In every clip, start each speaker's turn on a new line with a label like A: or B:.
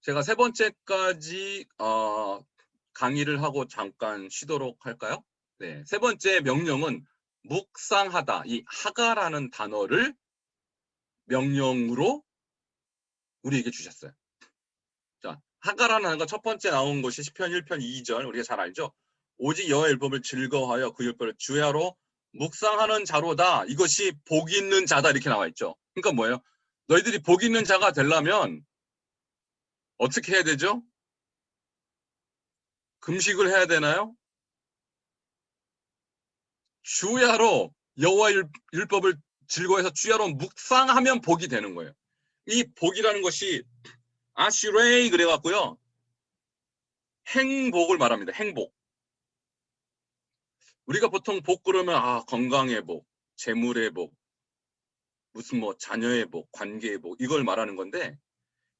A: 제가 세 번째까지 강의를 하고 잠깐 쉬도록 할까요? 네, 세 번째 명령은 묵상하다. 이 하가라는 단어를 명령으로 우리에게 주셨어요. 자, 하가라는 단어가 첫 번째 나온 것이 시편 1편 2절 우리가 잘 알죠? 오직 여호와의 율법을 즐거워하여 그 율법을 주야로 묵상하는 자로다. 이것이 복 있는 자다 이렇게 나와 있죠. 그러니까 뭐예요? 너희들이 복 있는 자가 되려면 어떻게 해야 되죠? 금식을 해야 되나요? 주야로 여호와 율법을 즐거워해서 주야로 묵상하면 복이 되는 거예요. 이 복이라는 것이 아시레이 그래갖고요. 행복을 말합니다. 행복. 우리가 보통 복 그러면 건강의 복, 재물의 복, 무슨 뭐 자녀의 복, 관계의 복 이걸 말하는 건데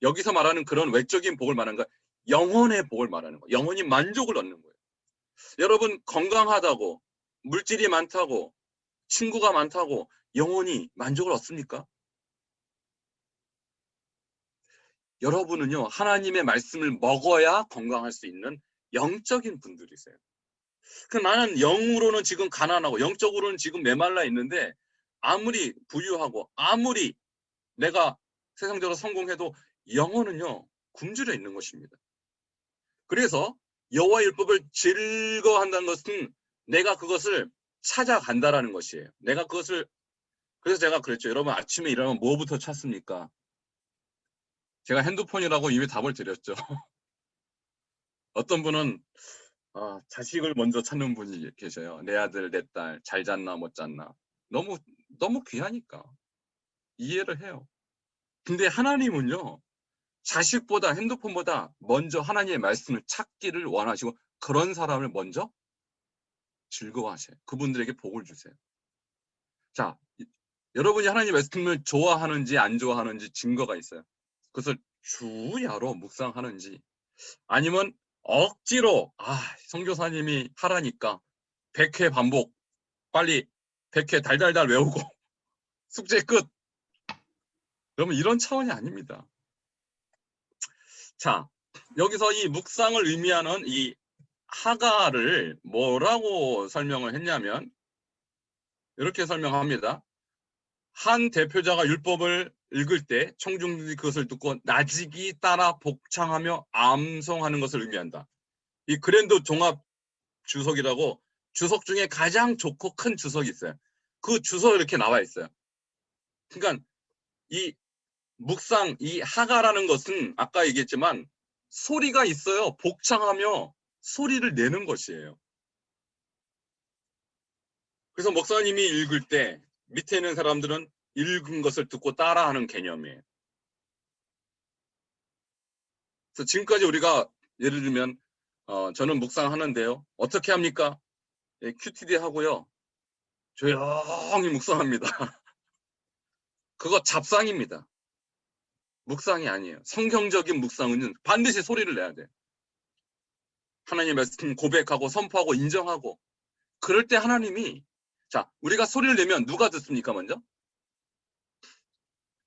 A: 여기서 말하는 그런 외적인 복을 말하는 거 영혼의 복을 말하는 거예요. 영혼이 만족을 얻는 거예요. 여러분 건강하다고 물질이 많다고 친구가 많다고 영혼이 만족을 얻습니까? 여러분은요 하나님의 말씀을 먹어야 건강할 수 있는 영적인 분들이세요. 나는 영으로는 지금 가난하고 영적으로는 지금 메말라 있는데 아무리 부유하고 아무리 내가 세상적으로 성공해도 영혼은요 굶주려 있는 것입니다. 그래서 여호와 율법을 즐거워한다는 것은 내가 그것을 찾아간다라는 것이에요. 내가 그것을 그래서 제가 그랬죠. 여러분 아침에 일어나면 뭐부터 찾습니까? 제가 핸드폰이라고 이미 답을 드렸죠. 어떤 분은 자식을 먼저 찾는 분이 계셔요. 내 아들, 내 딸 잘 잤나 못 잤나. 너무 귀하니까 이해를 해요. 근데 하나님은요. 자식보다 핸드폰보다 먼저 하나님의 말씀을 찾기를 원하시고 그런 사람을 먼저 즐거워하셔요. 그분들에게 복을 주세요. 자, 여러분이 하나님의 말씀을 좋아하는지 안 좋아하는지 증거가 있어요. 그것을 주야로 묵상하는지 아니면 억지로 선교사님이 하라니까 100회 반복 빨리 100회 달달달 외우고 숙제 끝. 여러분 이런 차원이 아닙니다. 자, 여기서 이 묵상을 의미하는 이 하가를 뭐라고 설명을 했냐면 이렇게 설명합니다. 한 대표자가 율법을 읽을 때 청중들이 그것을 듣고 나직이 따라 복창하며 암송하는 것을 의미한다. 이 그랜드 종합 주석이라고 주석 중에 가장 좋고 큰 주석이 있어요. 그 주석이 이렇게 나와 있어요. 그러니까 이 묵상, 이 하가라는 것은 아까 얘기했지만 소리가 있어요. 복창하며 소리를 내는 것이에요. 그래서 목사님이 읽을 때 밑에 있는 사람들은 읽은 것을 듣고 따라하는 개념이에요. 그래서 지금까지 우리가 예를 들면 저는 묵상하는데요. 어떻게 합니까? QTD 하고요. 조용히 묵상합니다. 그거 잡상입니다. 묵상이 아니에요. 성경적인 묵상은 반드시 소리를 내야 돼요. 하나님의 말씀 고백하고 선포하고 인정하고 그럴 때 하나님이 자 우리가 소리를 내면 누가 듣습니까 먼저?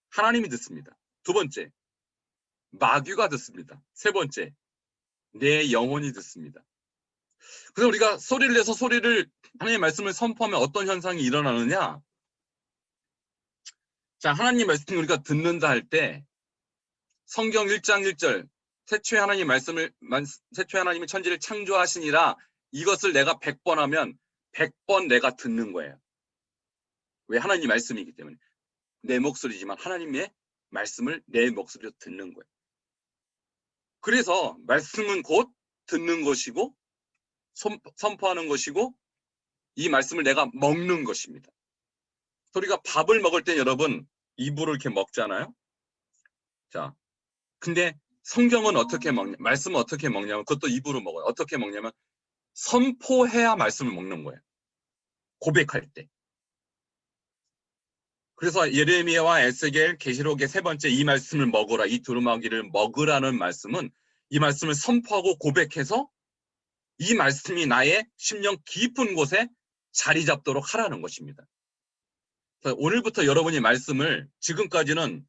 A: 하나님이 듣습니다. 두 번째 마귀가 듣습니다. 세 번째 내 영혼이 듣습니다. 그래서 우리가 소리를 내서 하나님의 말씀을 선포하면 어떤 현상이 일어나느냐? 자 하나님 말씀을 우리가 듣는다 할 때 성경 1장 1절 태초에 하나님이 천지를 창조하시니라 이것을 내가 100번 하면 100번 내가 듣는 거예요. 왜? 하나님 말씀이기 때문에. 내 목소리지만 하나님의 말씀을 내 목소리로 듣는 거예요. 그래서 말씀은 곧 듣는 것이고 선포하는 것이고 이 말씀을 내가 먹는 것입니다. 우리가 밥을 먹을 때 여러분 입으로 이렇게 먹잖아요. 자, 근데 성경은 어떻게 먹냐? 말씀은 어떻게 먹냐면 그것도 입으로 먹어요. 어떻게 먹냐면 선포해야 말씀을 먹는 거예요. 고백할 때. 그래서 예레미야와 에스겔, 계시록의 세 번째 이 말씀을 먹으라, 이 두루마기를 먹으라는 말씀은 이 말씀을 선포하고 고백해서 이 말씀이 나의 심령 깊은 곳에 자리 잡도록 하라는 것입니다. 오늘부터 여러분이 말씀을 지금까지는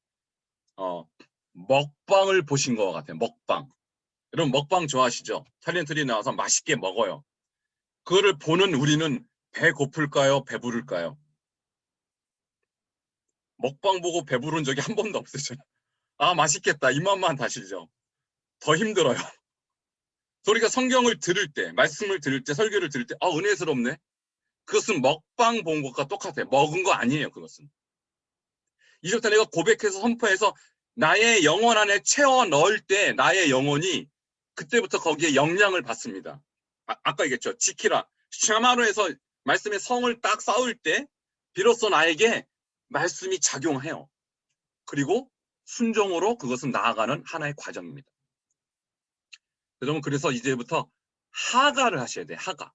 A: 먹방을 보신 것 같아요. 먹방. 여러분 먹방 좋아하시죠? 탤런트들이 나와서 맛있게 먹어요. 그거를 보는 우리는 배고플까요? 배부를까요? 먹방 보고 배부른 적이 한 번도 없으죠. 아, 맛있겠다. 입맛만 다시죠. 더 힘들어요. 우리가 성경을 들을 때, 말씀을 들을 때, 설교를 들을 때, 은혜스럽네. 그것은 먹방 본 것과 똑같아요. 먹은 거 아니에요, 그것은. 이제부터 내가 고백해서 선포해서 나의 영혼 안에 채워 넣을 때 나의 영혼이 그때부터 거기에 영향을 받습니다. 아까 얘기했죠. 지키라. 샤마노에서 말씀의 성을 딱 쌓을 때 비로소 나에게 말씀이 작용해요. 그리고 순종으로 그것은 나아가는 하나의 과정입니다. 여러분, 그래서 이제부터 하가를 하셔야 돼요. 하가.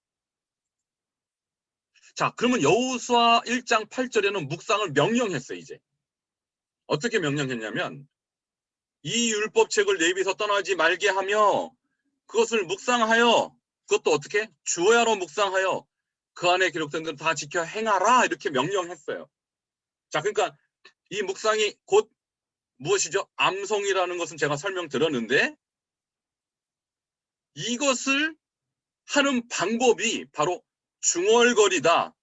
A: 자, 그러면 여호수아 1장 8절에는 묵상을 명령했어요. 이제 어떻게 명령했냐면 이 율법책을 내 입에서 떠나지 말게 하며 그것을 묵상하여, 그것도 어떻게? 주야로 묵상하여 그 안에 기록된 대로 다 지켜 행하라, 이렇게 명령했어요. 자, 그러니까 이 묵상이 곧 무엇이죠? 암송이라는 것은 제가 설명드렸는데 이것을 하는 방법이 바로 중얼거리다,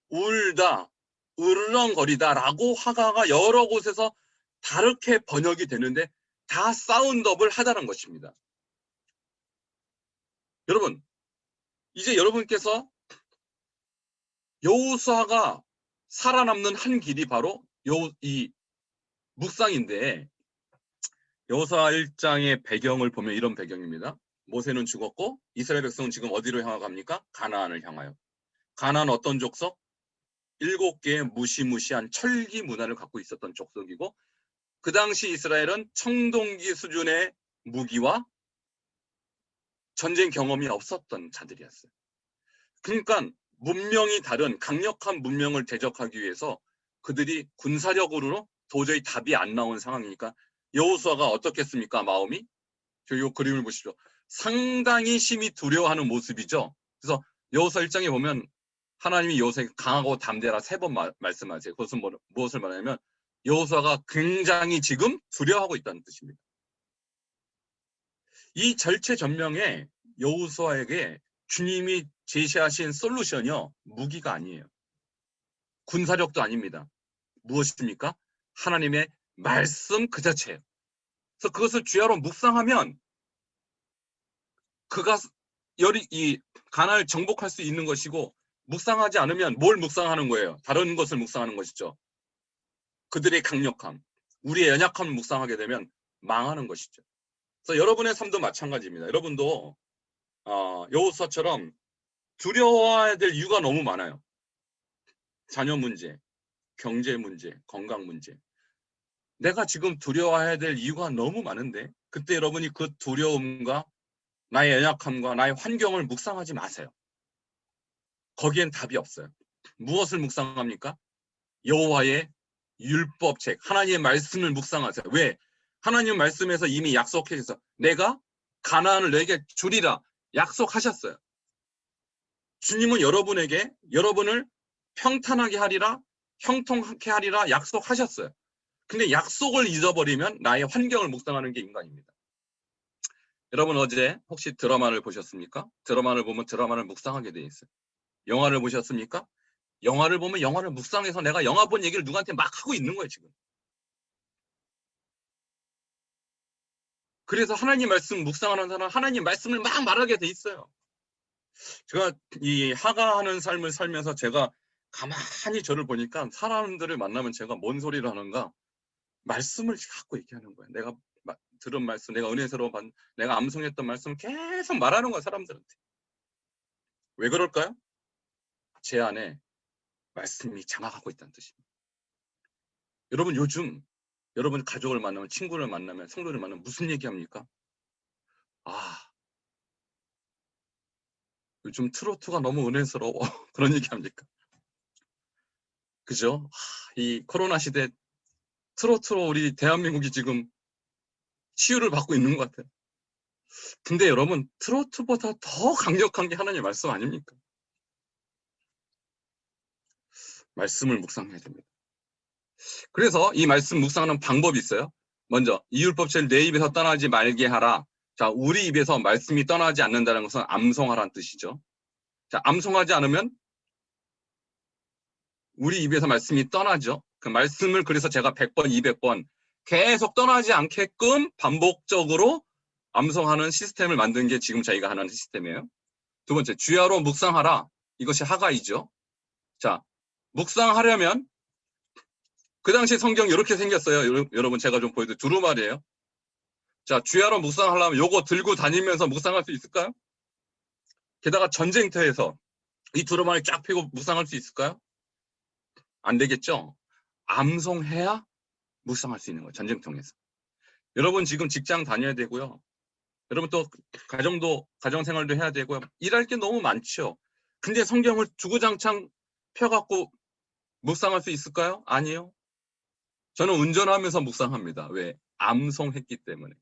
A: 울다, 으르렁거리다라고 하가가 여러 곳에서 다르게 번역이 되는데 다 사운드업을 하다는 것입니다. 여러분, 이제 여러분께서 여호수아가 살아남는 한 길이 바로 이 묵상인데, 여호수아 1장의 배경을 보면 이런 배경입니다. 모세는 죽었고 이스라엘 백성은 지금 어디로 향하갑니까? 가나안을 향하여. 가나안 어떤 족속? 7개의 무시무시한 철기 문화를 갖고 있었던 족속이고 그 당시 이스라엘은 청동기 수준의 무기와 전쟁 경험이 없었던 자들이었어요. 그러니까 문명이 다른 강력한 문명을 대적하기 위해서 그들이 군사력으로 도저히 답이 안 나온 상황이니까 여호수아가 어떻겠습니까? 마음이? 이 그림을 보시죠. 상당히 심히 두려워하는 모습이죠. 그래서 여호수아 1장에 보면 하나님이 여호수아에게 강하고 담대라 3번 말씀하세요. 그것은 무엇을 말하냐면 여호수아가 굉장히 지금 두려워하고 있다는 뜻입니다. 이 절체전명에 여호수아에게 주님이 제시하신 솔루션이요, 무기가 아니에요. 군사력도 아닙니다. 무엇입니까? 하나님의 말씀 그 자체예요. 그래서 그것을 주야로 묵상하면 그가 이 가나안을 정복할 수 있는 것이고, 묵상하지 않으면 뭘 묵상하는 거예요? 다른 것을 묵상하는 것이죠. 그들의 강력함, 우리의 연약함을 묵상하게 되면 망하는 것이죠. 그래서 여러분의 삶도 마찬가지입니다. 여러분도 여호수아처럼 두려워해야 될 이유가 너무 많아요. 자녀 문제, 경제 문제, 건강 문제. 내가 지금 두려워해야 될 이유가 너무 많은데 그때 여러분이 그 두려움과 나의 연약함과 나의 환경을 묵상하지 마세요. 거기엔 답이 없어요. 무엇을 묵상합니까? 여호와의 율법책, 하나님의 말씀을 묵상하세요. 왜? 하나님 말씀에서 이미 약속해 주셔서 내가 가나안을 너에게 주리라 약속하셨어요. 주님은 여러분에게 여러분을 평탄하게 하리라, 형통하게 하리라 약속하셨어요. 근데 약속을 잊어버리면 나의 환경을 묵상하는 게 인간입니다. 여러분 어제 혹시 드라마를 보셨습니까? 드라마를 보면 드라마를 묵상하게 돼 있어요. 영화를 보셨습니까? 영화를 보면 영화를 묵상해서 내가 영화 본 얘기를 누구한테 막 하고 있는 거예요, 지금. 그래서 하나님 말씀 묵상하는 사람은 하나님 말씀을 막 말하게 돼 있어요. 제가 이 하가하는 삶을 살면서 제가 가만히 저를 보니까 사람들을 만나면 제가 뭔 소리를 하는가? 말씀을 갖고 얘기하는 거예요. 내가 들은 말씀, 내가 은혜스러워 내가 암송했던 말씀을 계속 말하는 거야, 사람들한테. 왜 그럴까요? 제 안에 말씀이 장악하고 있다는 뜻입니다. 여러분 요즘 여러분 가족을 만나면, 친구를 만나면, 성도를 만나면 무슨 얘기합니까? 요즘 트로트가 너무 은혜스러워. 그런 얘기합니까? 그죠? 이 코로나 시대 트로트로 우리 대한민국이 지금 치유를 받고 있는 것 같아요. 근데 여러분 트로트보다 더 강력한 게 하나님의 말씀 아닙니까? 말씀을 묵상해야 됩니다. 그래서 이 말씀 묵상하는 방법이 있어요. 먼저 이 율법책을 내 입에서 떠나지 말게 하라. 자, 우리 입에서 말씀이 떠나지 않는다는 것은 암송하라는 뜻이죠. 자, 암송하지 않으면 우리 입에서 말씀이 떠나죠. 그 말씀을 그래서 제가 100번, 200번 계속 떠나지 않게끔 반복적으로 암송하는 시스템을 만든 게 지금 저희가 하는 시스템이에요. 두 번째, 주야로 묵상하라. 이것이 하가이죠. 자, 묵상하려면 그 당시 성경 이렇게 생겼어요. 여러분 제가 좀 보여드릴 두루마리예요. 자, 주야로 묵상하려면 요거 들고 다니면서 묵상할 수 있을까요? 게다가 전쟁터에서 이 두루마리 쫙 펴고 묵상할 수 있을까요? 안 되겠죠? 암송해야 묵상할 수 있는 거예요. 전쟁통에서. 여러분 지금 직장 다녀야 되고요. 여러분 또 가정생활도 해야 되고요. 일할 게 너무 많죠. 근데 성경을 주구장창 펴갖고 묵상할 수 있을까요? 아니요. 저는 운전하면서 묵상합니다. 왜? 암송했기 때문에.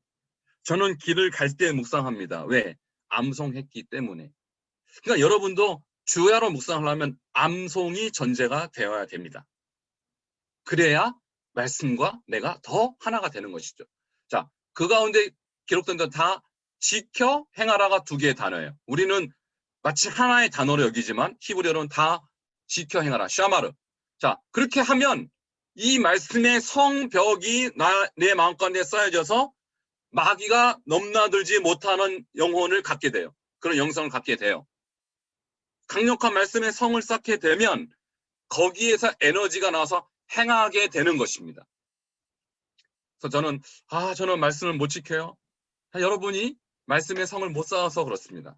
A: 저는 길을 갈 때 묵상합니다. 왜? 암송했기 때문에. 그러니까 여러분도 주야로 묵상하려면 암송이 전제가 되어야 됩니다. 그래야 말씀과 내가 더 하나가 되는 것이죠. 자, 그 가운데 기록된 건 다 지켜 행하라가 두 개의 단어예요. 우리는 마치 하나의 단어로 여기지만 히브리어로는 다 지켜 행하라, 샤마르. 자, 그렇게 하면 이 말씀의 성벽이 내 마음 가운데 쌓여져서 마귀가 넘나들지 못하는 영혼을 갖게 돼요. 그런 영성을 갖게 돼요. 강력한 말씀의 성을 쌓게 되면 거기에서 에너지가 나와서 행하게 되는 것입니다. 그래서 저는 말씀을 못 지켜요. 여러분이 말씀의 성을 못 쌓아서 그렇습니다.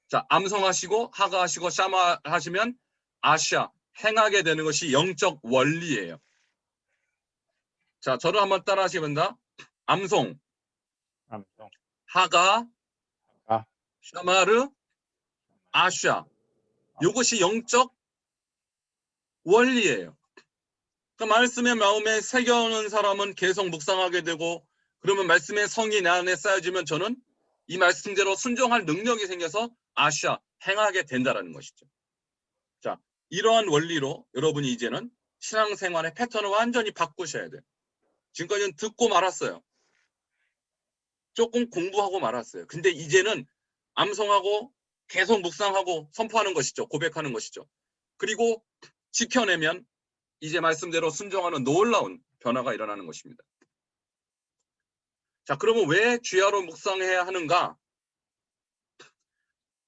A: 자, 암송하시고 하가하시고 샤마 하시면 아시아 행하게 되는 것이 영적 원리예요. 자, 저를 한번 따라 하시면 암송, 하가, 샤마르, 아시아. 이것이 영적 원리예요. 그 말씀의 마음에 새겨오는 사람은 계속 묵상하게 되고 그러면 말씀의 성이 내 안에 쌓여지면 저는 이 말씀대로 순종할 능력이 생겨서 아시아 행하게 된다는 것이죠. 자, 이러한 원리로 여러분이 이제는 신앙생활의 패턴을 완전히 바꾸셔야 돼요. 지금까지는 듣고 말았어요. 조금 공부하고 말았어요. 근데 이제는 암송하고 계속 묵상하고 선포하는 것이죠. 고백하는 것이죠. 그리고 지켜내면 이제 말씀대로 순종하는 놀라운 변화가 일어나는 것입니다. 자, 그러면 왜 주야로 묵상해야 하는가?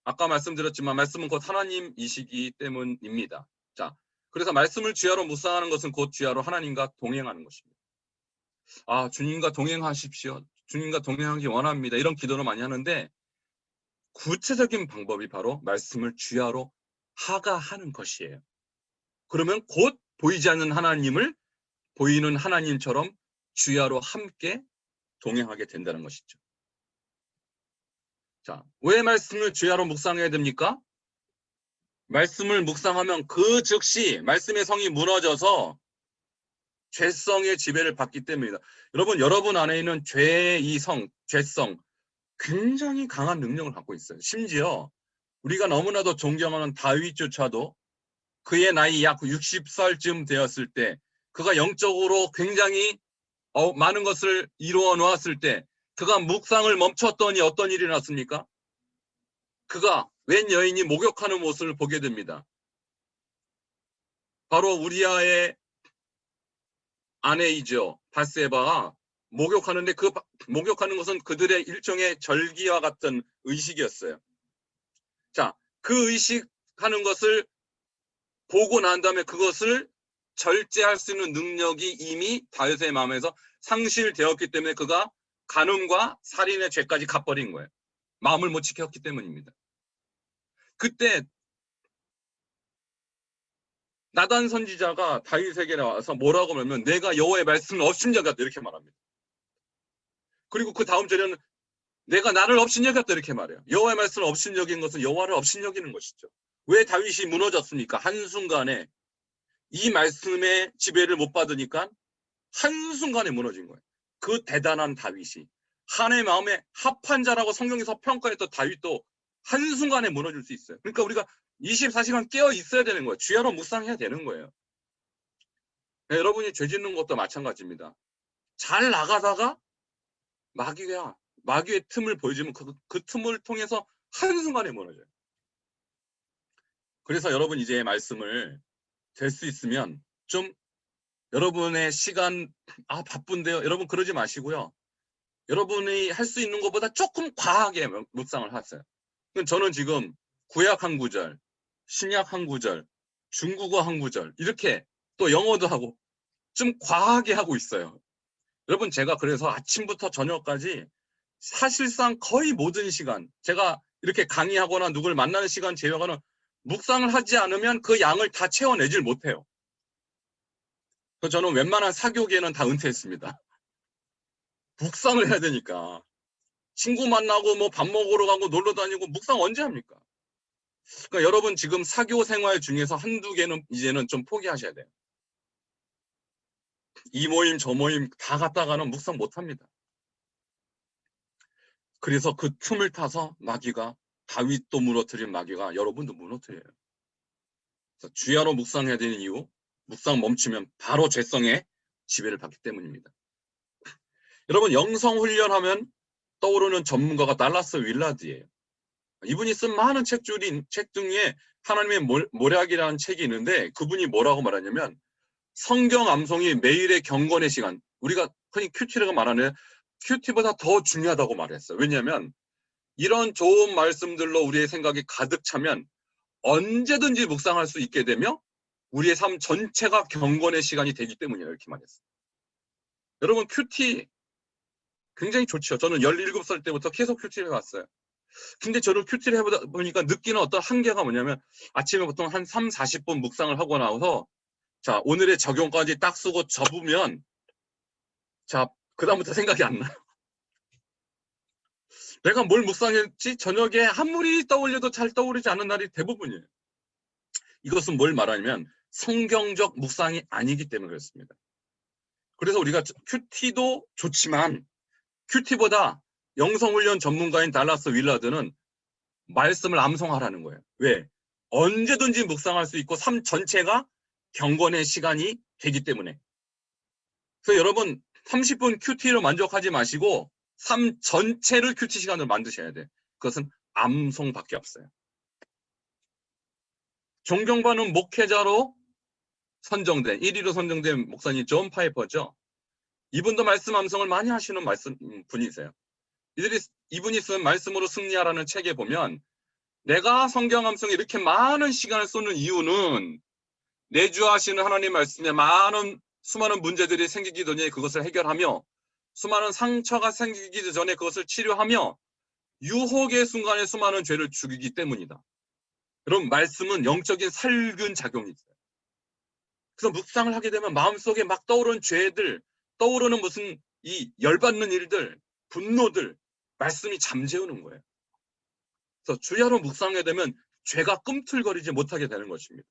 A: 아까 말씀드렸지만 말씀은 곧 하나님이시기 때문입니다. 자, 그래서 말씀을 주야로 묵상하는 것은 곧 주야로 하나님과 동행하는 것입니다. 아, 주님과 동행하십시오. 주님과 동행하기 원합니다. 이런 기도를 많이 하는데 구체적인 방법이 바로 말씀을 주야로 하가하는 것이에요. 그러면 곧 보이지 않는 하나님을 보이는 하나님처럼 주야로 함께 동행하게 된다는 것이죠. 자, 왜 말씀을 주야로 묵상해야 됩니까? 말씀을 묵상하면 그 즉시 말씀의 성이 무너져서 죄성의 지배를 받기 때문이다. 여러분 안에 있는 죄의 이 성, 죄성 굉장히 강한 능력을 갖고 있어요. 심지어 우리가 너무나도 존경하는 다윗조차도 그의 나이 약 60살쯤 되었을 때 그가 영적으로 굉장히 많은 것을 이루어 놓았을 때 그가 묵상을 멈췄더니 어떤 일이 났습니까? 그가 웬 여인이 목욕하는 모습을 보게 됩니다. 바로 우리아의 아내이죠. 바세바가 목욕하는데 그 목욕하는 것은 그들의 일종의 절기와 같은 의식이었어요. 자, 그 의식하는 것을 보고 난 다음에 그것을 절제할 수 있는 능력이 이미 다윗의 마음에서 상실되었기 때문에 그가 간음과 살인의 죄까지 갚아버린 거예요. 마음을 못 지켰기 때문입니다. 그때 나단 선지자가 다윗에게 나와서 뭐라고 하면 내가 여호와의 말씀을 업신여겼다 이렇게 말합니다. 그리고 그 다음 절에는 내가 나를 업신여겼다 이렇게 말해요. 여호와의 말씀을 업신여긴 것은 여호와를 업신여기는 것이죠. 왜 다윗이 무너졌습니까? 한순간에 이 말씀의 지배를 못 받으니까 한순간에 무너진 거예요. 그 대단한 다윗이 하나님의 마음에 합한 자라고 성경에서 평가했던 다윗도 한순간에 무너질 수 있어요. 그러니까 우리가 24시간 깨어 있어야 되는 거예요. 주야로 묵상해야 되는 거예요. 네, 여러분이 죄 짓는 것도 마찬가지입니다. 잘 나가다가 마귀의 틈을 보여주면 그 틈을 통해서 한순간에 무너져요. 그래서 여러분 이제 말씀을 될 수 있으면 좀 여러분의 시간 바쁜데요. 여러분 그러지 마시고요. 여러분이 할 수 있는 것보다 조금 과하게 묵상을 하세요. 저는 지금 구약 한 구절, 신약 한 구절, 중국어 한 구절 이렇게 또 영어도 하고 좀 과하게 하고 있어요. 여러분 제가 그래서 아침부터 저녁까지 사실상 거의 모든 시간 제가 이렇게 강의하거나 누굴 만나는 시간 제외하고는 묵상을 하지 않으면 그 양을 다 채워내질 못해요. 그래서 저는 웬만한 사교계는 다 은퇴했습니다. 묵상을 해야 되니까. 친구 만나고 뭐 밥 먹으러 가고 놀러 다니고 묵상 언제 합니까? 그러니까 여러분 지금 사교 생활 중에서 한두 개는 이제는 좀 포기하셔야 돼요. 이 모임 저 모임 다 갔다가는 묵상 못합니다. 그래서 그 틈을 타서 마귀가 다윗도 무너뜨린 마귀가 여러분도 무너뜨려요. 그래서 주야로 묵상해야 되는 이유 묵상 멈추면 바로 죄성의 지배를 받기 때문입니다. 여러분 영성훈련하면 떠오르는 전문가가 달라스 윌라드예요. 이분이 쓴 많은 책 중에 하나님의 모략이라는 책이 있는데 그분이 뭐라고 말하냐면 성경 암송이 매일의 경건의 시간 우리가 흔히 큐티라고 말하는 큐티보다 더 중요하다고 말했어요. 왜냐하면 이런 좋은 말씀들로 우리의 생각이 가득 차면 언제든지 묵상할 수 있게 되며 우리의 삶 전체가 경건의 시간이 되기 때문이에요. 이렇게 말했어요. 여러분 큐티 굉장히 좋죠. 저는 17살 때부터 계속 큐티를 해왔어요. 근데 저를 큐티를 해보다 보니까 느끼는 어떤 한계가 뭐냐면 아침에 보통 한 3, 40분 묵상을 하고 나와서 자 오늘의 적용까지 딱 쓰고 접으면 자 그다음부터 생각이 안 나요. 내가 뭘 묵상했지? 저녁에 아무리 떠올려도 잘 떠오르지 않는 날이 대부분이에요. 이것은 뭘 말하냐면 성경적 묵상이 아니기 때문에 그렇습니다. 그래서 우리가 큐티도 좋지만 큐티보다 영성훈련 전문가인 달라스 윌라드는 말씀을 암송하라는 거예요. 왜? 언제든지 묵상할 수 있고 삶 전체가 경건의 시간이 되기 때문에. 그래서 여러분 30분 큐티로 만족하지 마시고 삶 전체를 큐티 시간으로 만드셔야 돼. 그것은 암송밖에 없어요. 존경받는 목회자로 선정된 1위로 선정된 목사님 존 파이퍼죠. 이분도 말씀 암송을 많이 하시는 분이세요. 이분이 쓴 말씀으로 승리하라는 책에 보면 내가 성경 암송에 이렇게 많은 시간을 쏟는 이유는 내주하시는 하나님 말씀에 수많은 문제들이 생기기 전에 그것을 해결하며 수많은 상처가 생기기 전에 그것을 치료하며 유혹의 순간에 수많은 죄를 죽이기 때문이다. 여러분 말씀은 영적인 살균 작용이 있어요. 그래서 묵상을 하게 되면 마음속에 막 떠오르는 죄들, 떠오르는 무슨 이 열받는 일들, 분노들, 말씀이 잠재우는 거예요. 그래서 주야로 묵상하게 되면 죄가 꿈틀거리지 못하게 되는 것입니다.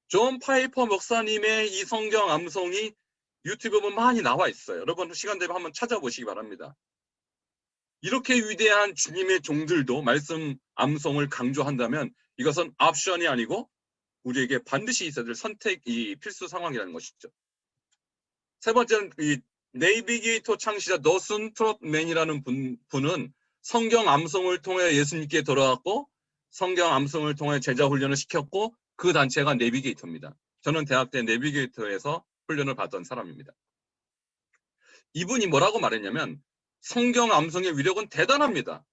A: 존 파이퍼 목사님의 이 성경 암송이 유튜브에 많이 나와 있어요. 여러분 시간 되면 한번 찾아보시기 바랍니다. 이렇게 위대한 주님의 종들도 말씀 암송을 강조한다면 이것은 옵션이 아니고 우리에게 반드시 있어야 될 선택이 필수 상황이라는 것이죠. 세 번째는 이 네이비게이터 창시자 너슨 트롯맨이라는 분은 성경 암송을 통해 예수님께 돌아왔고 성경 암송을 통해 제자 훈련을 시켰고 그 단체가 네비게이터입니다. 저는 대학 때 네비게이터에서 훈련을 받던 사람입니다. 이분이 뭐라고 말했냐면 성경 암송의 위력은 대단합니다.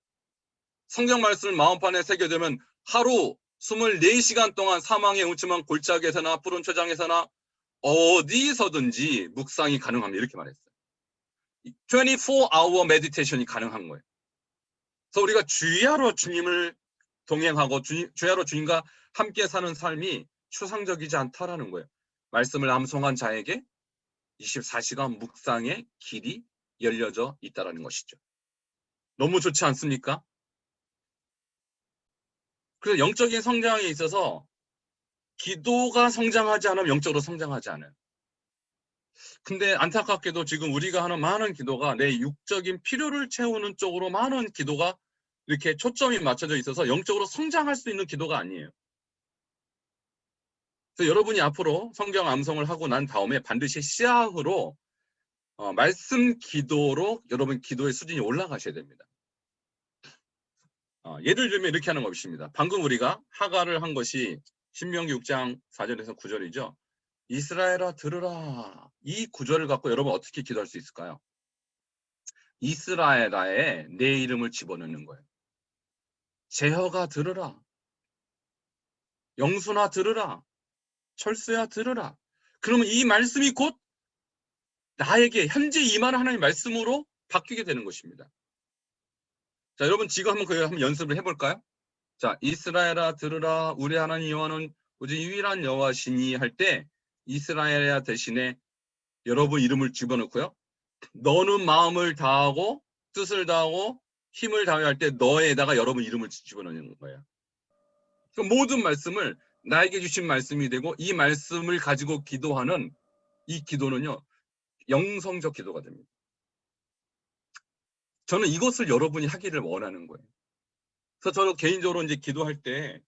A: 성경 말씀을 마음판에 새겨두면 하루 24시간 동안 사망의 음침한 골짜기에서나 푸른 초장에서나 어디서든지 묵상이 가능합니다. 이렇게 말했어요. 24hour meditation이 가능한 거예요. 그래서 우리가 주야로 주님을 동행하고 주야로 주님과 함께 사는 삶이 추상적이지 않다라는 거예요. 말씀을 암송한 자에게 24시간 묵상의 길이 열려져 있다는 것이죠. 너무 좋지 않습니까? 그래서 영적인 성장에 있어서 기도가 성장하지 않으면 영적으로 성장하지 않아요. 근데 안타깝게도 지금 우리가 하는 많은 기도가 내 육적인 필요를 채우는 쪽으로 많은 기도가 이렇게 초점이 맞춰져 있어서 영적으로 성장할 수 있는 기도가 아니에요. 그래서 여러분이 앞으로 성경 암송을 하고 난 다음에 반드시 시야흐로 말씀 기도로 여러분 기도의 수준이 올라가셔야 됩니다. 예를 들면 이렇게 하는 것입니다. 방금 우리가 하가를 한 것이 신명기 6장 4절에서 9절이죠. 이스라엘아 들으라. 이 구절을 갖고 여러분 어떻게 기도할 수 있을까요? 이스라엘아에 내 이름을 집어넣는 거예요. 제허가 들으라. 영순아 들으라. 철수야 들으라. 그러면 이 말씀이 곧 나에게 현재 임하는 하나님의 말씀으로 바뀌게 되는 것입니다. 자, 여러분 지금 한번 연습을 해볼까요? 자, 이스라엘아 들으라. 우리 하나님 여호와는 오직 유일한 여호와시니 할 때 이스라엘아 대신에 여러분 이름을 집어넣고요. 너는 마음을 다하고 뜻을 다하고 힘을 다하여 할 때 너에다가 여러분 이름을 집어넣는 거예요. 그럼 모든 말씀을 나에게 주신 말씀이 되고 이 말씀을 가지고 기도하는 이 기도는요. 영성적 기도가 됩니다. 저는 이것을 여러분이 하기를 원하는 거예요. 그래서 저도 개인적으로 이제 기도할 때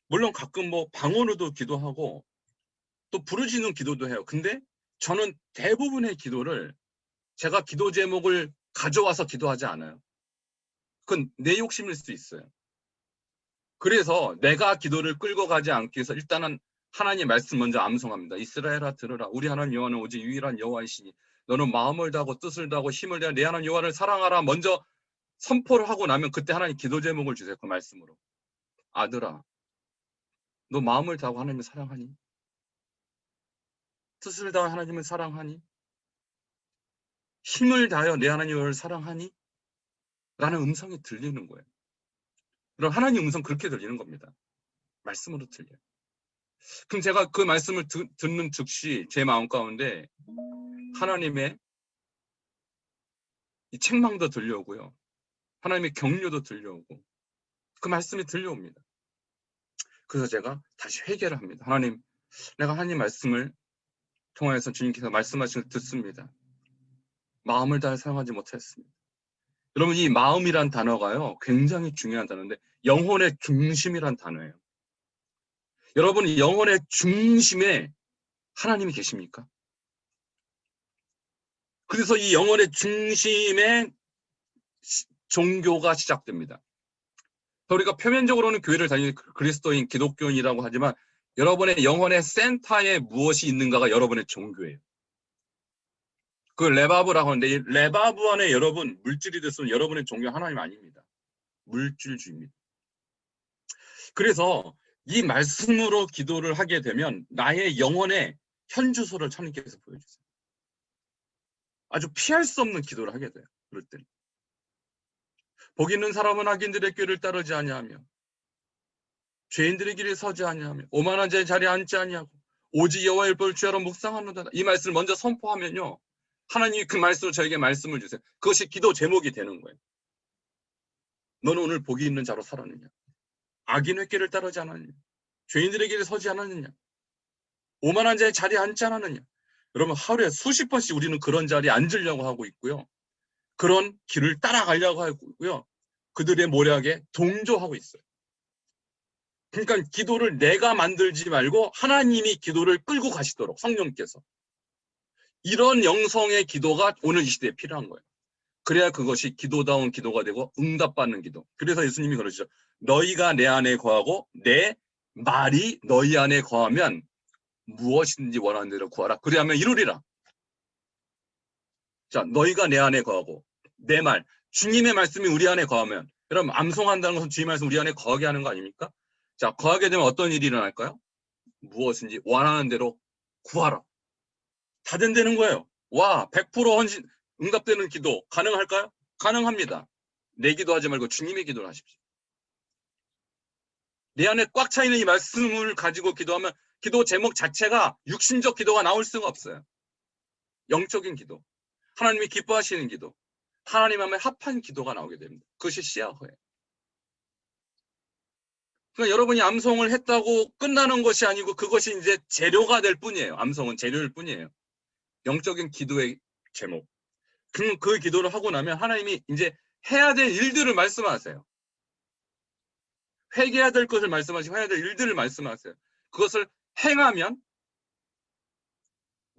A: 물론 가끔 뭐 방언으로도 기도하고 또 부르짖는 기도도 해요. 근데 저는 대부분의 기도를 제가 기도 제목을 가져와서 기도하지 않아요. 그건 내 욕심일 수 있어요. 그래서 내가 기도를 끌고 가지 않기 위해서 일단은 하나님의 말씀 먼저 암송합니다. 이스라엘아 들으라. 우리 하나님 여호와는 오직 유일한 여호와이시니 너는 마음을 다하고 뜻을 다하고 힘을 다하여 내 하나님 여호와를 사랑하라. 먼저 선포를 하고 나면 그때 하나님 기도 제목을 주세요. 그 말씀으로. 아들아, 너 마음을 다하고 하나님을 사랑하니? 뜻을 다하여 하나님을 사랑하니? 힘을 다하여 내 하나님을 사랑하니? 라는 음성이 들리는 거예요. 그럼 하나님 음성 그렇게 들리는 겁니다. 말씀으로 들려요. 그럼 제가 그 말씀을 듣는 즉시 제 마음 가운데 하나님의 이 책망도 들려오고요. 하나님의 격려도 들려오고 그 말씀이 들려옵니다. 그래서 제가 다시 회개를 합니다. 하나님, 내가 하나님 말씀을 통하여서 주님께서 말씀하신 걸 듣습니다. 마음을 다해 사용하지 못했습니다. 여러분 이 마음이란 단어가요. 굉장히 중요한 단어인데 영혼의 중심이란 단어예요. 여러분 영혼의 중심에 하나님이 계십니까? 그래서 이 영혼의 중심에 종교가 시작됩니다. 우리가 표면적으로는 교회를 다니는 그리스도인 기독교인이라고 하지만 여러분의 영혼의 센터에 무엇이 있는가가 여러분의 종교예요. 그 레바브라고 하는데 이 레바브 안에 여러분 물질이 됐으면 여러분의 종교 하나님 아닙니다. 물질주의입니다. 그래서 이 말씀으로 기도를 하게 되면 나의 영혼의 현주소를 하나님께서 보여주세요. 아주 피할 수 없는 기도를 하게 돼요. 그럴 때는. 복 있는 사람은 악인들의 꾀를 따르지 아니하며 죄인들의 길에 서지 아니하며 오만한 자의 자리에 앉지 아니하고 오직 여호와의 율법을 주야로 묵상하노다. 이 말씀을 먼저 선포하면요. 하나님이 그 말씀으로 저에게 말씀을 주세요. 그것이 기도 제목이 되는 거예요. 너는 오늘 복이 있는 자로 살았느냐? 악인의 길을 따르지 않았느냐? 죄인들의 길에 서지 않았느냐? 오만한 자의 자리에 앉지 않았느냐? 여러분 하루에 수십 번씩 우리는 그런 자리에 앉으려고 하고 있고요. 그런 길을 따라가려고 하고 있고요. 그들의 모략에 동조하고 있어요. 그러니까 기도를 내가 만들지 말고 하나님이 기도를 끌고 가시도록 성령께서. 이런 영성의 기도가 오늘 이 시대에 필요한 거예요. 그래야 그것이 기도다운 기도가 되고 응답받는 기도. 그래서 예수님이 그러시죠. 너희가 내 안에 거하고 내 말이 너희 안에 거하면 무엇이든지 원하는 대로 구하라. 그리하면 이루리라. 자, 너희가 내 안에 거하고 내 말, 주님의 말씀이 우리 안에 거하면 여러분 암송한다는 것은 주님의 말씀 우리 안에 거하게 하는 거 아닙니까? 자, 거하게 되면 어떤 일이 일어날까요? 무엇인지 원하는 대로 구하라. 다 된다는 거예요. 와, 100% 헌신, 응답되는 기도 가능할까요? 가능합니다. 내 기도하지 말고 주님의 기도를 하십시오. 내 안에 꽉 차 있는 이 말씀을 가지고 기도하면 기도 제목 자체가 육신적 기도가 나올 수가 없어요. 영적인 기도, 하나님이 기뻐하시는 기도, 하나님 앞에 합한 기도가 나오게 됩니다. 그것이 시야호예요. 그러니까 여러분이 암송을 했다고 끝나는 것이 아니고 그것이 이제 재료가 될 뿐이에요. 암송은 재료일 뿐이에요. 영적인 기도의 제목. 그 기도를 하고 나면 하나님이 이제 해야 될 일들을 말씀하세요. 회개해야 될 것을 말씀하시고 해야 될 일들을 말씀하세요. 그것을 행하면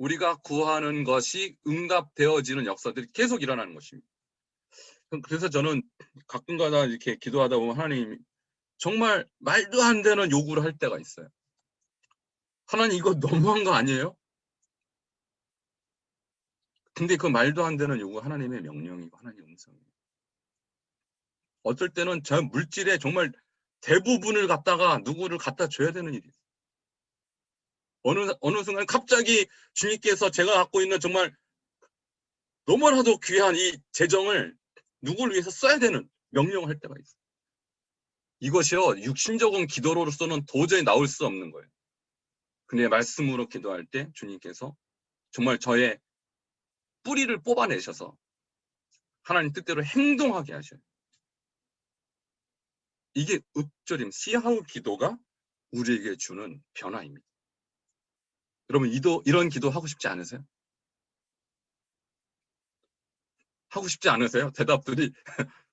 A: 우리가 구하는 것이 응답되어지는 역사들이 계속 일어나는 것입니다. 그래서 저는 가끔가다 이렇게 기도하다 보면 하나님 정말 말도 안 되는 요구를 할 때가 있어요. 하나님 이거 너무한 거 아니에요? 근데 그 말도 안 되는 요구 하나님의 명령이고 하나님의 음성이에요. 어떨 때는 저 물질의 정말 대부분을 갖다가 누구를 갖다 줘야 되는 일이 있어요. 어느 순간 갑자기 주님께서 제가 갖고 있는 정말 너무나도 귀한 이 재정을 누구를 위해서 써야 되는 명령을 할 때가 있어요. 이것이요, 육신적인 기도로서는 도저히 나올 수 없는 거예요. 근데 말씀으로 기도할 때 주님께서 정말 저의 뿌리를 뽑아내셔서 하나님 뜻대로 행동하게 하셔요. 이게 읊조림, 씨하우 기도가 우리에게 주는 변화입니다. 여러분, 이런 기도 하고 싶지 않으세요? 하고 싶지 않으세요? 대답들이,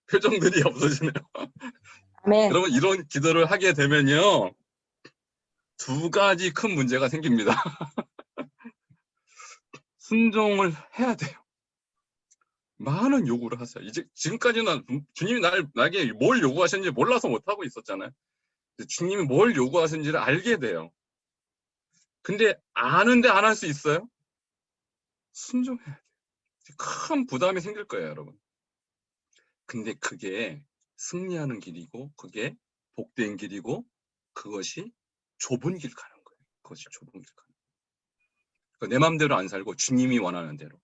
A: 표정들이 없어지네요.
B: 아멘.
A: 여러분, 이런 기도를 하게 되면요, 두 가지 큰 문제가 생깁니다. 순종을 해야 돼요. 많은 요구를 하세요. 이제 지금까지는 주님이 나에게 뭘 요구하셨는지 몰라서 못하고 있었잖아요. 주님이 뭘 요구하셨는지를 알게 돼요. 근데 아는데 안 할 수 있어요? 순종해야 돼요. 큰 부담이 생길 거예요, 여러분. 근데 그게 승리하는 길이고, 그게 복된 길이고, 그것이 좁은 길 가는 거예요. 그것이 좁은 길 가는 거예요. 내 마음대로 안 살고 주님이 원하는 대로,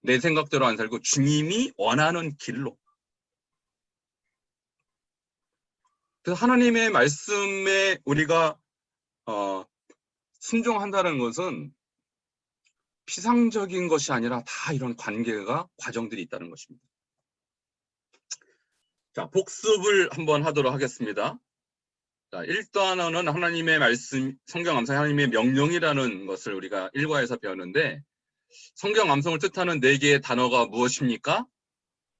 A: 내 생각대로 안 살고 주님이 원하는 길로. 그래서 하나님의 말씀에 우리가 순종한다는 것은 피상적인 것이 아니라 다 이런 관계가, 과정들이 있다는 것입니다. 자, 복습을 한번 하도록 하겠습니다. 자, 1단원은 하나님의 말씀, 성경 암송 하나님의 명령이라는 것을 우리가 1과에서 배웠는데, 성경 암송을 뜻하는 4개의 단어가 무엇입니까?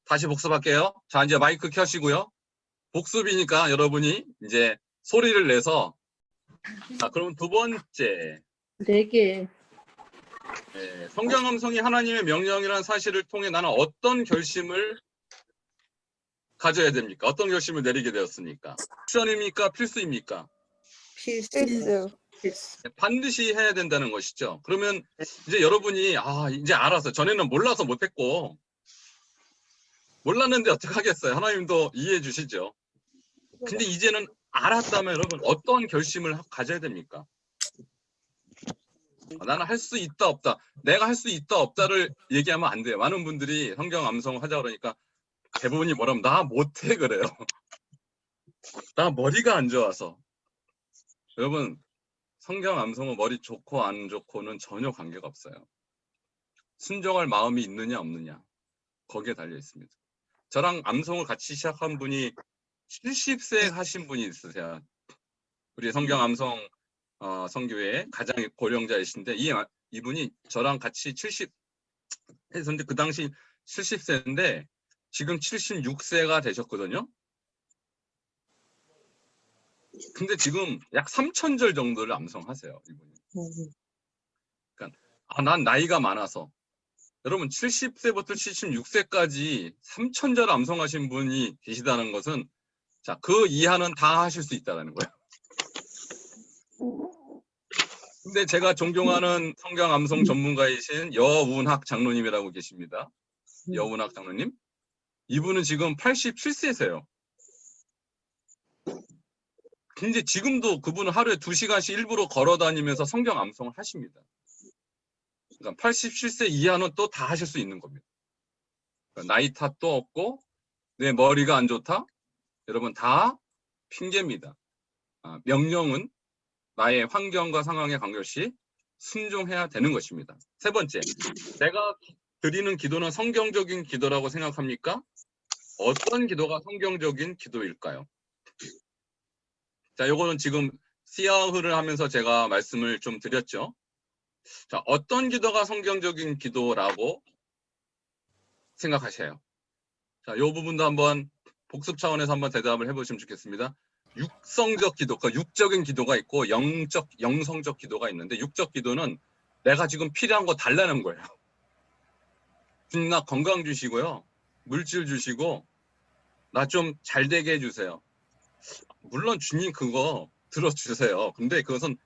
A: 다시 복습할게요. 자, 이제 마이크 켜시고요. 복습이니까 여러분이 이제 소리를 내서, 자, 그럼 두 번째.
B: 4개.
A: 네, 성경 암송이 하나님의 명령이라는 사실을 통해 나는 어떤 결심을 가져야 됩니까? 어떤 결심을 내리게 되었습니까? 옵션입니까? 필수입니까?
B: 필수.
A: 반드시 해야 된다는 것이죠. 그러면 이제 여러분이 이제 알아서, 전에는 몰라서 못했고, 몰랐는데 어떡하겠어요. 하나님도 이해해 주시죠. 근데 이제는 알았다면 여러분 어떤 결심을 가져야 됩니까? 나는 할 수 있다 없다, 내가 할 수 있다 없다를 얘기하면 안 돼요. 많은 분들이 성경 암송 하자 그러니까 대부분이 뭐라면 나 못해 그래요. 나 머리가 안 좋아서. 여러분, 성경 암송은 머리 좋고 안 좋고는 전혀 관계가 없어요. 순종할 마음이 있느냐 없느냐, 거기에 달려 있습니다. 저랑 암송을 같이 시작한 분이 70세 하신 분이 있으세요. 우리 성경 암송 성교회 가장 고령자이신데 이분이 저랑 같이 70 했었는데 그 당시 70세인데 지금 76세가 되셨거든요. 근데 지금 약 3,000절 정도를 암송하세요, 이분이. 그러니까 난 나이가 많아서. 여러분 70세부터 76세까지 3,000절 암송하신 분이 계시다는 것은, 자, 그 이하는 다 하실 수 있다는 거예요. 근데 제가 존경하는 성경 암송 전문가이신 여운학 장로님이라고 계십니다. 여운학 장로님. 이분은 지금 87세세요. 근데 지금도 그분은 하루에 2시간씩 일부러 걸어 다니면서 성경 암송을 하십니다. 그러니까 87세 이하는 또 다 하실 수 있는 겁니다. 그러니까 나이 탓도 없고 내 머리가 안 좋다? 여러분 다 핑계입니다. 명령은 나의 환경과 상황에 관계없이 순종해야 되는 것입니다. 세 번째, 내가 드리는 기도는 성경적인 기도라고 생각합니까? 어떤 기도가 성경적인 기도일까요? 자, 요거는 지금 씨아흐를 하면서 제가 말씀을 좀 드렸죠. 자, 어떤 기도가 성경적인 기도라고 생각하세요? 자, 요 부분도 한번 복습 차원에서 한번 대답을 해보시면 좋겠습니다. 육성적 기도, 그 육적인 기도가 있고 영성적 기도가 있는데, 육적 기도는 내가 지금 필요한 거 달라는 거예요. 주님 나 건강 주시고요. 물질 주시고 나 좀 잘 되게 해주세요. 물론 주님 그거 들어주세요. 근데 그것은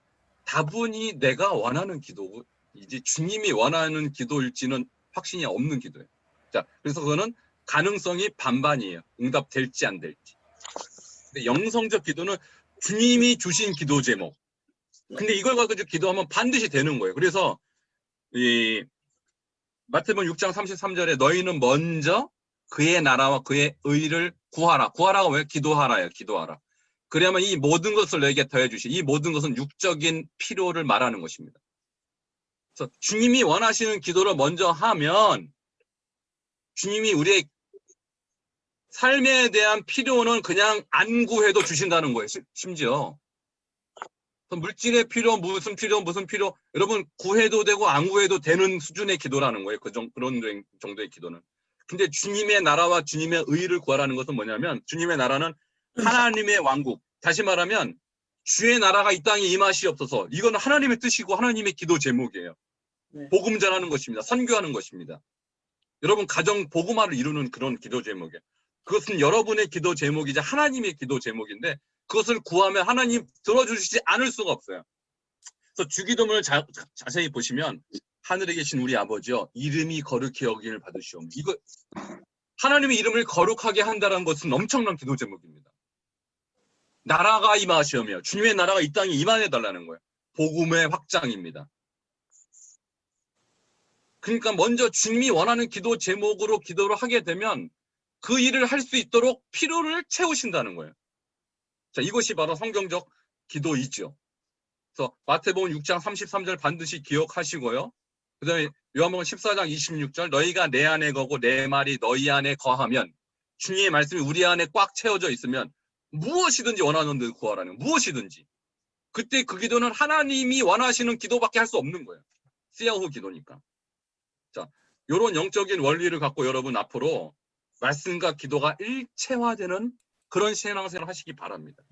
A: 다분히 내가 원하는 기도이지 주님이 원하는 기도일지는 확신이 없는 기도예요. 자, 그래서 그거는 가능성이 반반이에요. 응답될지 안 될지. 근데 영성적 기도는 주님이 주신 기도 제목. 근데 이걸 가지고 기도하면 반드시 되는 거예요. 그래서 이 마태복음 6장 33절에 너희는 먼저 그의 나라와 그의 의를 구하라. 구하라가 왜? 기도하라예요. 기도하라. 그러면 이 모든 것을 너에게 더해 주시. 이 모든 것은 육적인 필요를 말하는 것입니다. 그래서 주님이 원하시는 기도를 먼저 하면 주님이 우리의 삶에 대한 필요는 그냥 안 구해도 주신다는 거예요. 심지어. 물질의 필요, 무슨 필요, 여러분 구해도 되고 안 구해도 되는 수준의 기도라는 거예요. 그런 정도의 기도는. 근데 주님의 나라와 주님의 의를 구하라는 것은 뭐냐면 주님의 나라는 하나님의 왕국. 다시 말하면 주의 나라가 이 땅에 임하시옵소서. 이건 하나님의 뜻이고 하나님의 기도 제목이에요.
B: 네.
A: 복음 전하는 것입니다. 선교하는 것입니다. 여러분 가정 복음화를 이루는 그런 기도 제목이에요. 그것은 여러분의 기도 제목이자 하나님의 기도 제목인데 그것을 구하면 하나님 들어주시지 않을 수가 없어요. 그래서 주기도문을 자세히 보시면 하늘에 계신 우리 아버지여 이름이 거룩히 여김을 받으시오며 이거 하나님의 이름을 거룩하게 한다는 것은 엄청난 기도 제목입니다. 나라가 임하시오며 주님의 나라가 이 땅에 임하해 달라는 거예요. 복음의 확장입니다. 그러니까 먼저 주님이 원하는 기도 제목으로 기도를 하게 되면 그 일을 할 수 있도록 필요를 채우신다는 거예요. 자, 이것이 바로 성경적 기도이죠. 그래서 마태복음 6장 33절 반드시 기억하시고요. 그 다음에 요한복음 14장 26절 너희가 내 안에 거고 내 말이 너희 안에 거하면 주님의 말씀이 우리 안에 꽉 채워져 있으면 무엇이든지 원하는 데 구하라는 무엇이든지. 그때 그 기도는 하나님이 원하시는 기도밖에 할 수 없는 거예요. 쓰야후 기도니까. 자, 이런 영적인 원리를 갖고 여러분 앞으로 말씀과 기도가 일체화되는 그런 신앙생활을 하시기 바랍니다.